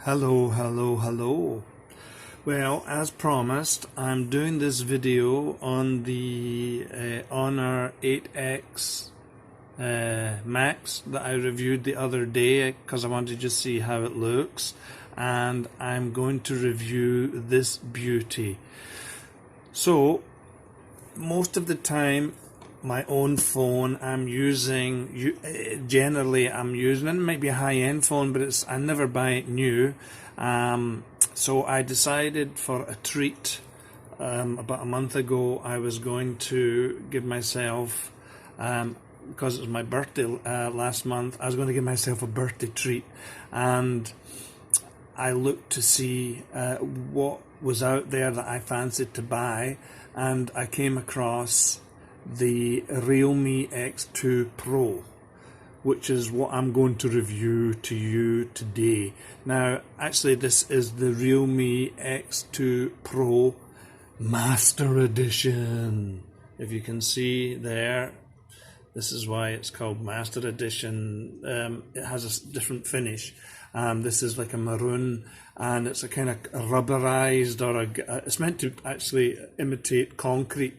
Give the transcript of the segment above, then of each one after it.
Hello. Well, as promised, I'm doing this video on the Honor 8X Max that I reviewed the other day because I wanted to just see how it looks, and I'm going to review this beauty. So, most of the time, my own phone I'm using, generally I'm using, it might be a high-end phone, but I never buy it new. So I decided for a treat about a month ago I was going to give myself, because it was my birthday last month, I was going to give myself a birthday treat, and I looked to see what was out there that I fancied to buy, and I came across the Realme X2 Pro, which is what I'm going to review to you today. Now, actually, this is the Realme X2 Pro Master Edition. If you can see there, this is why it's called Master Edition. It has a different finish. This is like a maroon, and it's a kind of rubberized, it's meant to actually imitate concrete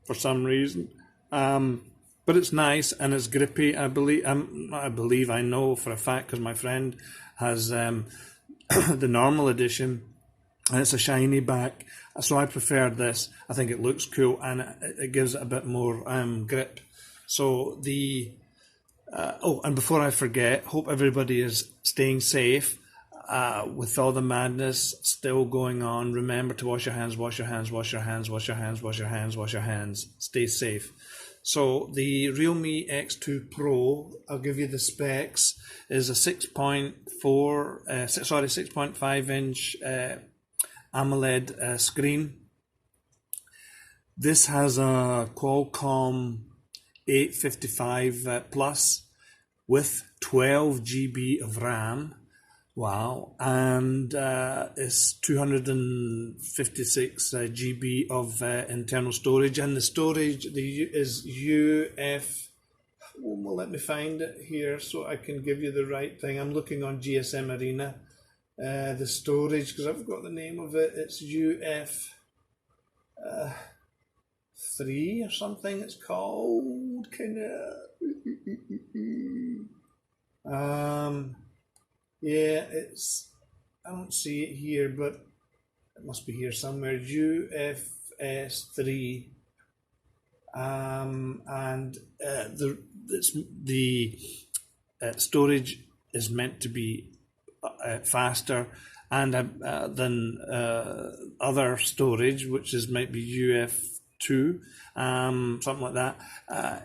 for some reason. But it's nice and it's grippy. I know for a fact because my friend has the normal edition, and it's a shiny back. So I prefer this. I think it looks cool and it gives it a bit more grip. So and before I forget, hope everybody is staying safe with all the madness still going on. Remember to wash your hands, wash your hands, wash your hands, wash your hands, wash your hands, wash your hands. Stay safe. So the Realme X2 Pro, I'll give you the specs, is a 6.5 inch AMOLED screen. This has a Qualcomm 855 Plus with 12 GB of RAM. Wow, and it's 256 GB of internal storage, and the storage is well, let me find it here so I can give you the right thing. I'm looking on GSM Arena, the storage, because I've got the name of it. It's UF3 or something. It's called yeah, I don't see it here, but it must be here somewhere. UFS3, and the storage is meant to be faster and than other storage, which might be UF2, something like that.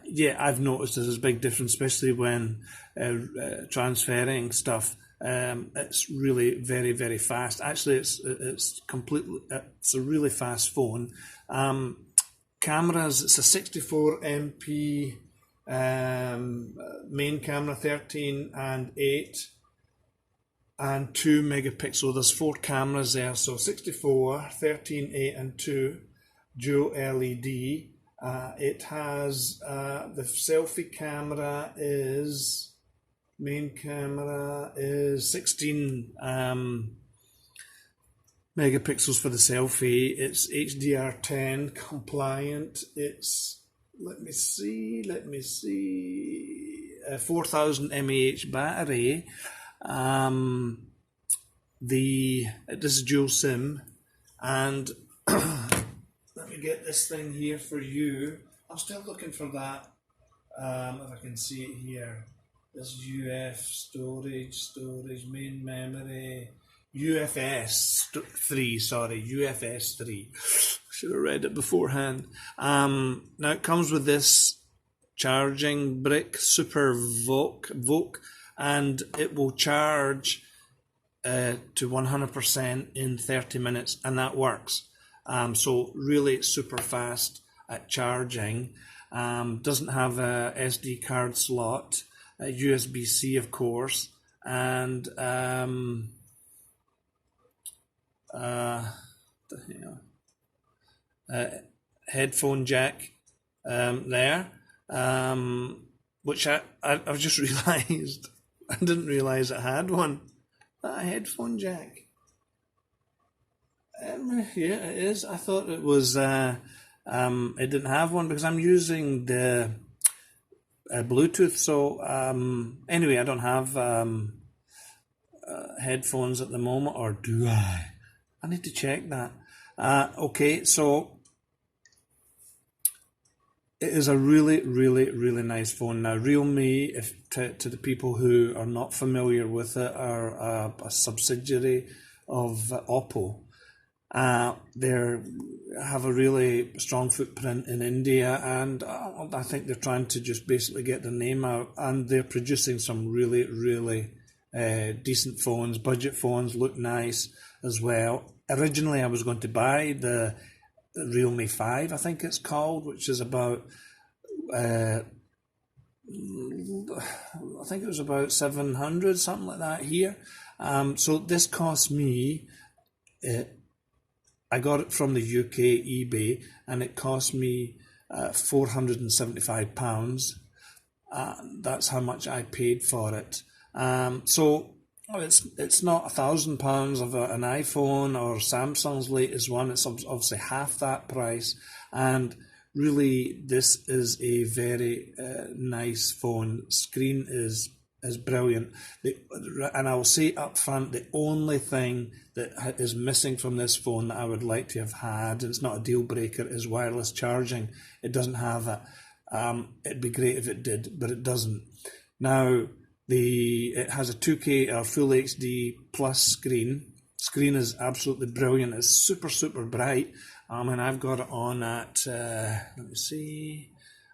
Yeah, I've noticed there's a big difference, especially when transferring stuff. It's really very, very fast. Actually, it's a really fast phone. Cameras, it's a 64 MP main camera, 13 and 8 and 2 megapixel. There's 4 cameras there, so 64, 13, 8 and 2 dual LED. It has the selfie camera is main camera is 16 megapixels for the selfie. It's HDR10 compliant. It's, let me see, 4000 mAh battery. This is dual SIM, and let me get this thing here for you. I'm still looking for that. If I can see it here. This storage, main memory, UFS3. Should have read it beforehand. Now it comes with this charging brick, Super Voke, and it will charge to 100% in 30 minutes, and that works. So really super fast at charging. Doesn't have a SD card slot. USB-C, of course, and headphone jack there, which I've just realised I didn't realise it had one. that a headphone jack? Yeah, it is. I thought it was. It didn't have one because I'm using the Bluetooth. So anyway, I don't have headphones at the moment, or do I? I need to check that. Okay, so it is a really, really, really nice phone. Now, Realme, if to the people who are not familiar with it, are a subsidiary of Oppo. They have a really strong footprint in India, and I think they're trying to just basically get their name out, and they're producing some really, really decent phones. Budget phones look nice as well. Originally, I was going to buy the Realme 5, I think it's called, which is about I think it was about 700, something like that here. So this cost me, I got it from the UK eBay, and it cost me £475. That's how much I paid for it. So it's not £1,000 of an iPhone or Samsung's latest one. It's obviously half that price, and really this is a very nice phone. Screen is brilliant. And I will say up front, the only thing that is missing from this phone that I would like to have had, and it's not a deal breaker, is wireless charging. It doesn't have it. It'd be great if it did, but it doesn't. Now, it has a 2K or Full HD plus screen. Screen is absolutely brilliant. It's super, super bright. And I've got it on at, let me see.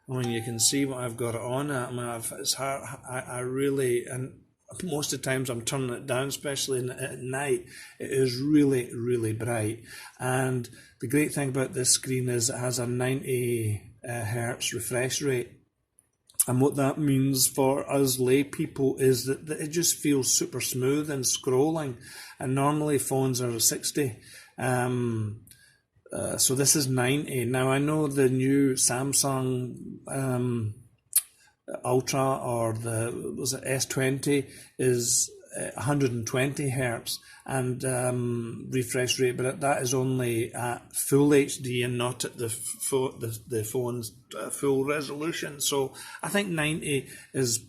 I mean, you can see what I've got it on at. I mean, it's hard. I really, and most of the times I'm turning it down, especially at night. It is really, really bright. And the great thing about this screen is it has a 90 hertz refresh rate. And what that means for us lay people is that it just feels super smooth and scrolling. And normally phones are 60. So this is 90. Now I know the new Samsung Ultra, or was it S20, is 120 hertz and refresh rate, but that is only at full HD and not at the phone's full resolution. So I think 90 is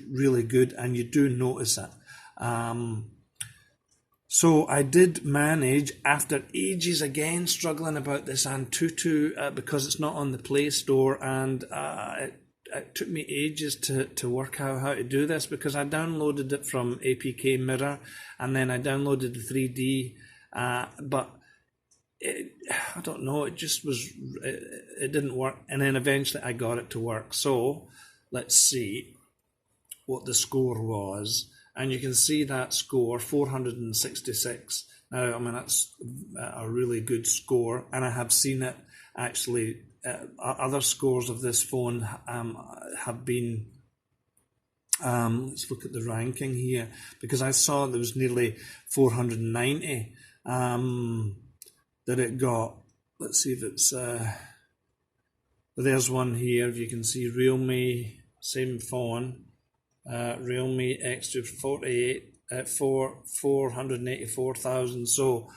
really good, and you do notice it. So I did manage, after ages again struggling about this Antutu because it's not on the Play Store, and it took me ages to work out how to do this, because I downloaded it from APK Mirror, and then I downloaded the 3D, but I don't know, it just it didn't work, and then eventually I got it to work. So let's see what the score was. And you can see that score, 466. Now, I mean, that's a really good score, and I have seen it actually. Other scores of this phone have been. Let's look at the ranking here, because I saw there was nearly 490 that it got. Let's see if it's. There's one here. If you can see, Realme, same phone. Realme X248 at 484,000. So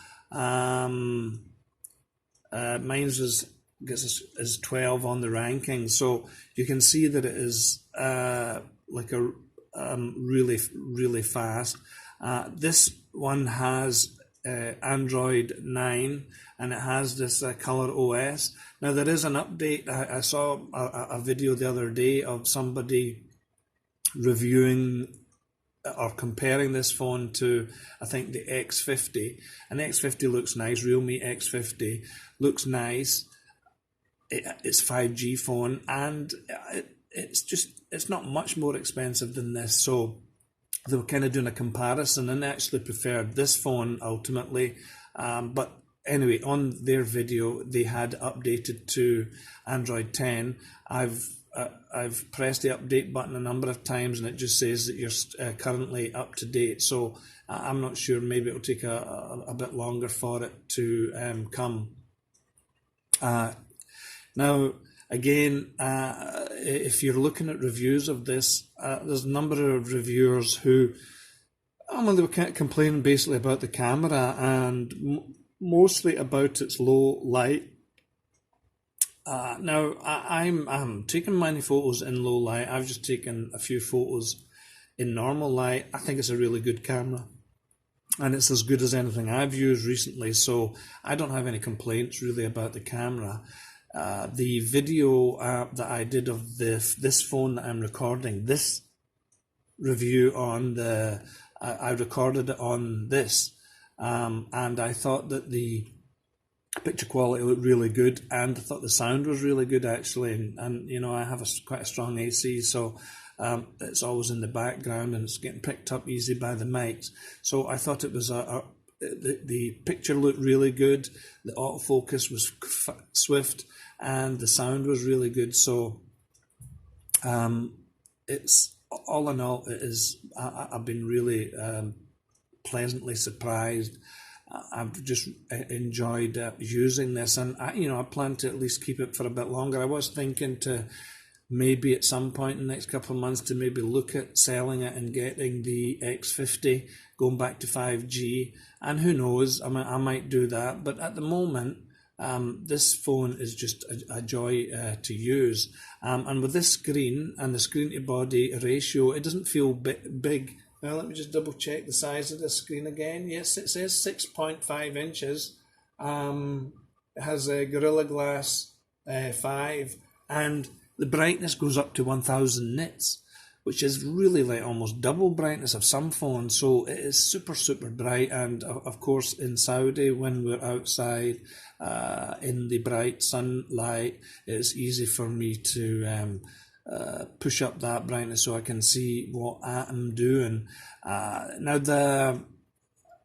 mine's is 12 on the ranking. So you can see that it is like a really, really fast. This one has Android 9, and it has this color OS. Now there is an update. I saw a video the other day of somebody reviewing or comparing this phone to, I think, the X50, and the X50 looks nice. Realme X50 looks nice. It's 5G phone, and it's not much more expensive than this. So they were kind of doing a comparison, and actually preferred this phone ultimately. But anyway, on their video, they had updated to Android 10. I've pressed the update button a number of times, and it just says that you're currently up to date. So I'm not sure. Maybe it'll take a bit longer for it to come. Now, again, if you're looking at reviews of this, there's a number of reviewers who Well, they were kind of complaining basically about the camera and mostly about its low light. Now, I'm taking many photos in low light. I've just taken a few photos in normal light. I think it's a really good camera, and it's as good as anything I've used recently, so I don't have any complaints really about the camera. The video that I did of this phone that I'm recording this review on, I recorded it on this, and I thought that the picture quality looked really good, and I thought the sound was really good actually, and you know, I have quite a strong AC, so it's always in the background and it's getting picked up easy by the mics. So I thought it was the picture looked really good, the autofocus was swift, and the sound was really good. So it's all in all, it is. I've been really pleasantly surprised. I've just enjoyed using this, and I plan to at least keep it for a bit longer. I was thinking to maybe at some point in the next couple of months to maybe look at selling it and getting the X50, going back to 5G, and who knows, I might do that. But at the moment, this phone is just a joy to use, and with this screen and the screen to body ratio, it doesn't feel big. Well, let me just double check the size of the screen again. Yes, it says 6.5 inches. It has a Gorilla Glass 5, and the brightness goes up to 1000 nits, which is really like almost double brightness of some phones. So it is super, super bright. And of course, in Saudi, when we're outside in the bright sunlight, it's easy for me to push up that brightness so I can see what I'm doing. Now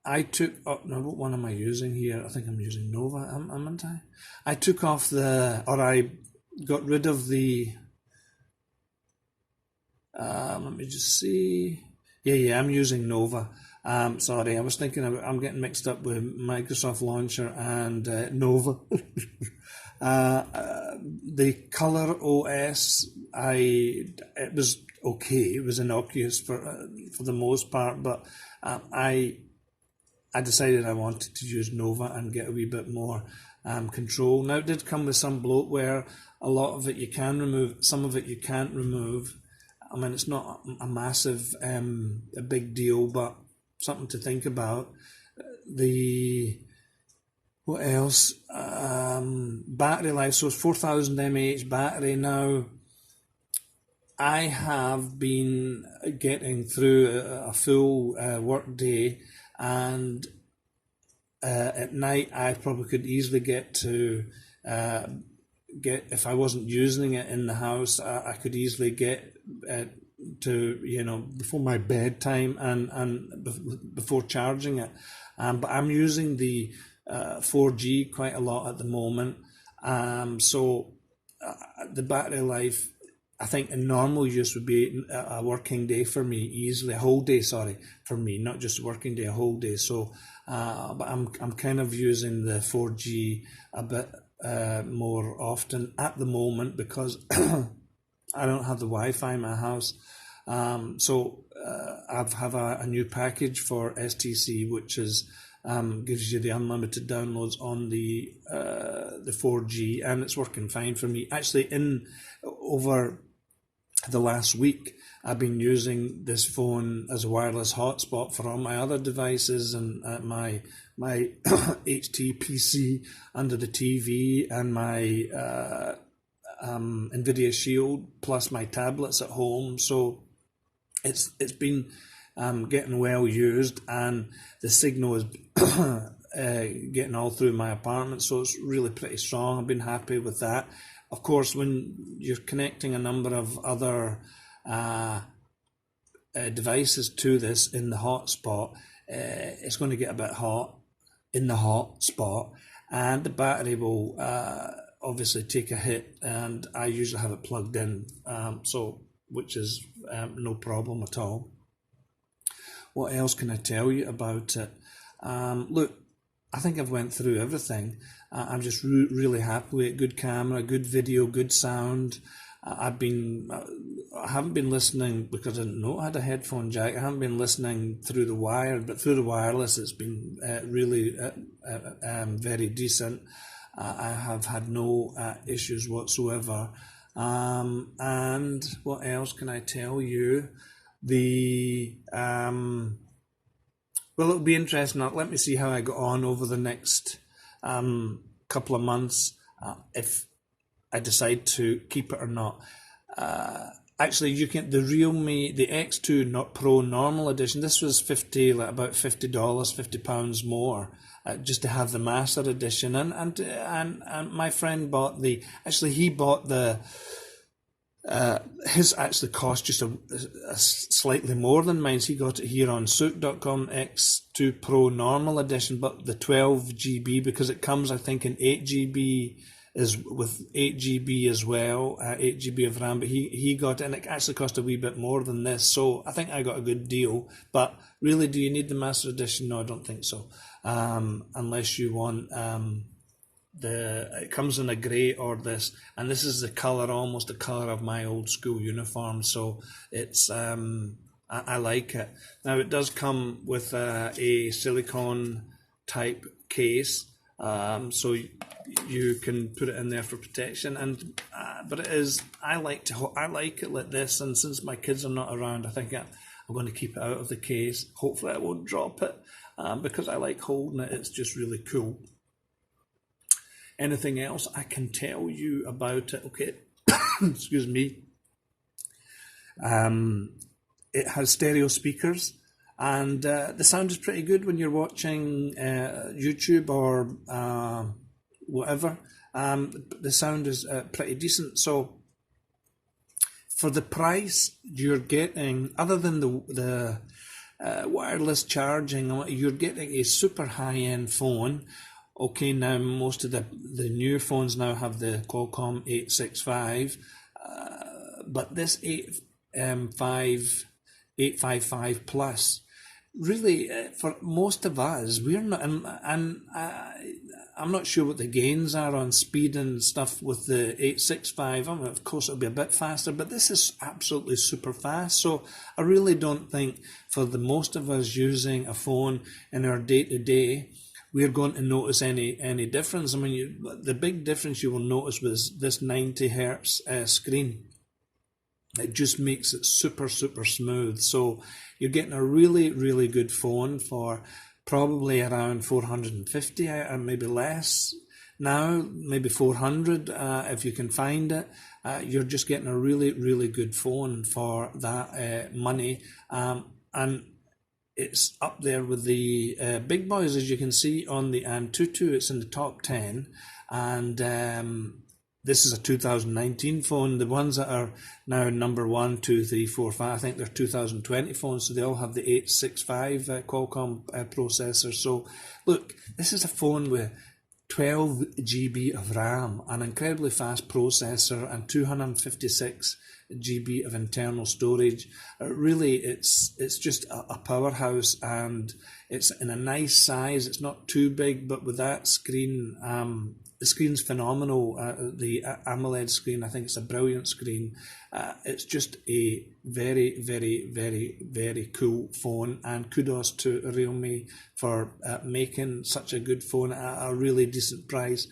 I took up, now what one am I using here? I think I'm using Nova, aren't I? I took off I got rid of the, let me just see. Yeah, I'm using Nova. Sorry, I was thinking I'm getting mixed up with Microsoft Launcher and Nova. The Color OS, it was okay. It was innocuous for the most part, but I decided I wanted to use Nova and get a wee bit more control. Now, it did come with some bloatware. A lot of it you can remove, some of it you can't remove. I mean, it's not a massive, a big deal, but something to think about. What else? Battery life, so it's 4000 mAh battery. Now, I have been getting through a full work day, and at night I probably could easily get if I wasn't using it in the house, I could easily get to before my bedtime and before charging it. But I'm using the 4G quite a lot at the moment, so the battery life, I think in normal use would be a working day for me, easily a whole day. Sorry, for me, not just a working day, a whole day. So, but I'm kind of using the 4G a bit more often at the moment because I don't have the Wi-Fi in my house. So I've have a new package for STC, which is gives you the unlimited downloads on the 4G, and it's working fine for me. Actually, over the last week, I've been using this phone as a wireless hotspot for all my other devices, and my HTPC under the TV, and my NVIDIA Shield, plus my tablets at home. So it's been getting well used, and the signal is getting all through my apartment, so it's really pretty strong. I've been happy with that. Of course, when you're connecting a number of other devices to this in the hotspot, it's going to get a bit hot in the hotspot, and the battery will obviously take a hit, and I usually have it plugged in, which is no problem at all. What else can I tell you about it? Look, I think I've went through everything. I'm just really happy with it. Good camera, good video, good sound. I've been I haven't been listening because I didn't know it had a headphone jack. I haven't been listening through the wire, but through the wireless, it's been really very decent. I have had no issues whatsoever. And what else can I tell you? Well, it'll be interesting. Let me see how I go on over the next couple of months, if I decide to keep it or not. Actually, you can the Realme, the X2 not Pro Normal Edition. This was about $50, £50 more, just to have the Master Edition. And my friend bought he bought his actually cost just a slightly more than mine. So he got it here on Souk.com, X2 Pro Normal Edition, but the 12 GB, because it comes, I think, in 8 GB is with 8 GB as well, 8 GB of RAM, but he got it, and it actually cost a wee bit more than this, so I think I got a good deal. But really, do you need the Master Edition? No, I don't think so, unless you want it comes in a grey or this, and this is the colour, almost the colour of my old school uniform, so it's I like it. Now it does come with a silicone type case, so you can put it in there for protection, and but I like it like this, and since my kids are not around, I think I'm going to keep it out of the case. Hopefully I won't drop it, because I like holding it. It's just really cool. Anything else I can tell you about it? Okay, excuse me. It has stereo speakers, and the sound is pretty good when you're watching YouTube or whatever. The sound is pretty decent. So for the price, you're getting, other than the wireless charging, you're getting a super high-end phone. Okay, now most of the new phones now have the Qualcomm 865, but this 855 Plus, really, for most of us, we're not, and I'm not sure what the gains are on speed and stuff with the 865. I mean, of course, it'll be a bit faster, but this is absolutely super fast. So I really don't think for the most of us using a phone in our day-to-day, we're going to notice any difference. I mean, the big difference you will notice was this 90 hertz screen. It just makes it super, super smooth. So you're getting a really, really good phone for probably around 450, and maybe less now, maybe 400 if you can find it. You're just getting a really, really good phone for that money. And it's up there with the big boys, as you can see on the Antutu. It's in the top 10, and this is a 2019 phone. The ones that are now number 1, 2, 3, 4, 5, I think they're 2020 phones, so they all have the 865 Qualcomm processor. So look, this is a phone with 12 GB of RAM, an incredibly fast processor, and 256 GB of internal storage. Really, it's just a powerhouse, and it's in a nice size. It's not too big, but with that screen, the screen's phenomenal. The AMOLED screen, I think it's a brilliant screen. It's just a very, very, very, very cool phone, and kudos to Realme for making such a good phone at a really decent price.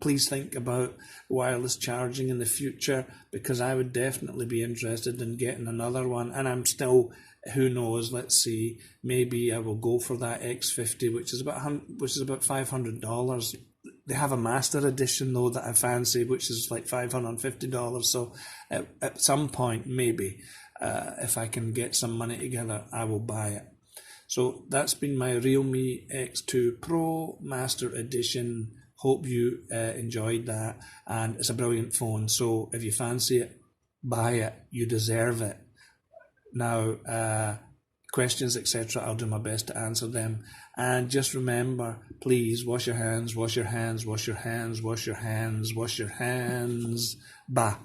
Please think about wireless charging in the future, because I would definitely be interested in getting another one, and I'm still, who knows, let's see, maybe I will go for that X50, which is about $500. They have a Master Edition though that I fancy, which is like $550. So at some point, maybe, if I can get some money together, I will buy it. So that's been my Realme X2 Pro Master Edition. Hope you enjoyed that, and it's a brilliant phone. So if you fancy it, buy it. You deserve it. Now, questions, etc., I'll do my best to answer them. And just remember, please wash your hands, wash your hands, wash your hands, wash your hands, wash your hands. Bye.